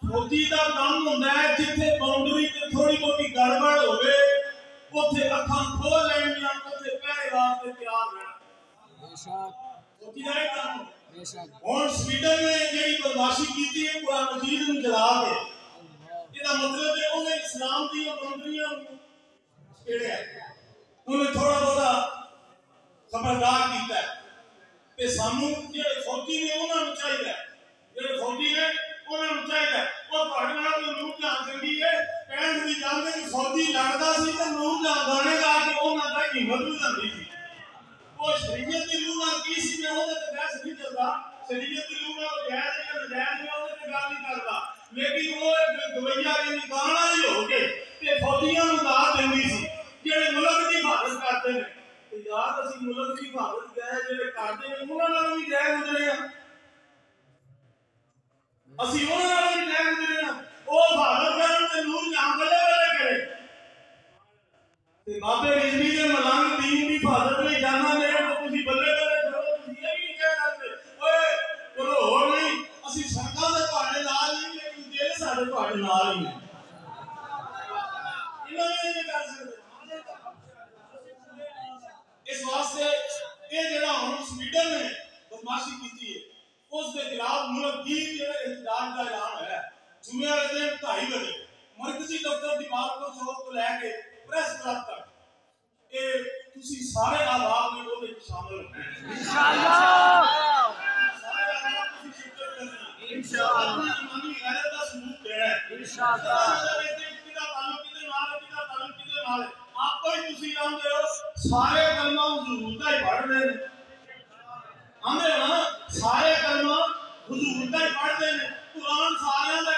फौजी का काम होंदा है जिथे बाउंड्री ते थोड़ी बहुत गड़बड़ होवे उथे अखां खोल लेनियां उथे पहरे वास्ते तैयार रहना फौजी दा ही काम हुण स्वीडन ने जेड़ी बदमाशी कीती है कुरान मजीद नूं जला के ਇਹਦਾ मतलब है ਉਹਨੇ इस्लाम दी बाउंड्रियां छेड़िया ਉਹਨੇ थोड़ा बहुता खबरदार कीता ते सानू जेड़े फौजी ने उन्हां नूं चाहिदा जेड़े फौजी ने उन्हां नूं चाहिदा ਉਹ ਤੁਹਾਡੇ ਨਾਲ ਨੂਰ ਜਹਾਂ ਚੰਗੀ ਹੈ ਕਹਿਣ ਦੀ ਜਾਂਦੇ ਕਿ ਫੌਜੀ ਲੜਦਾ ਸੀ ਤੇ ਨੂਰ ਜਹਾਂ ਗਾਣੇ ਗਾ ਕੇ ਉਹਨਾਂ ਦਾ ਹਿੰਮਤ ਵਧਾਉਂਦੀ ਸੀ ਉਹ ਸ਼ਰੀਅਤ ਦੀ ਰੂਹ ਨਾਲ ਕੀ ਸੀ ਮੈਂ ਉਹਦੇ ਤੇ ਬਹਿਸ ਨਹੀਂ ਕਰਦਾ ਸ਼ਰੀਅਤ ਦੀ ਰੂਹ ਨਾਲ ਜਾਇਜ਼ ਹੈ ਨਜਾਇਜ਼ ਹੈ ਉਹਦੇ ਤੇ ਗੱਲ ਨਹੀਂ ਕਰਦਾ लेकिन वो गवैया गाना ही हो के ते फौजियां नूं दाद देंदी सी जेड़े मुल्क दी हिफाजत करते ने ते यार असि मुल्क दी हिफाजत गए जेड़े करदे ने उन्हां नाल भी गए गुजरे आ असि उन्हां नाल भी गए गुजरे आ ओ हिफाजत करन ते नूर जहां बल्ले बल्ले करे ते बाबे रिजवी दे मलंग दीन दी हिफाजत लई जाना ने तो तुसी बल्ले बल्ले करो तुसी ये भी नहीं कह सकदे ओए करो होर नहीं असि सड़कां ते तुहाडे नाल नहीं दिल साडे तुहाडे नाल ही ने इन्हां ने नहीं कर सकदे इस वास्ते ये जेड़ा हुण स्वीडन ने बदमाशी कीती है उस दे खिलाफ मुल्क की जेड़ा एहतजाज का ऐलान होया जुमे वाले दिन 2:30 बजे मरकजी दफ्तर दीवारपुर चौक को लेके प्रेस क्लब तक ये तुसी सारे आवाम ने ओदे विच शामिल होना इंशाअल्लाह सारे आवाम तुसी शिरकत करनी इंशाअल्लाह ईमानी गैरत दा सबूत देना इंशाअल्लाह किदा ताल्लुक किदे नाल है आपको ही तुसी जानदे हो सारे कलमा हुजूर दा ही पढ़दे ने आंदे ना सारे कलमा हुजूर दा ही पढ़दे ने कुरान सारियां दा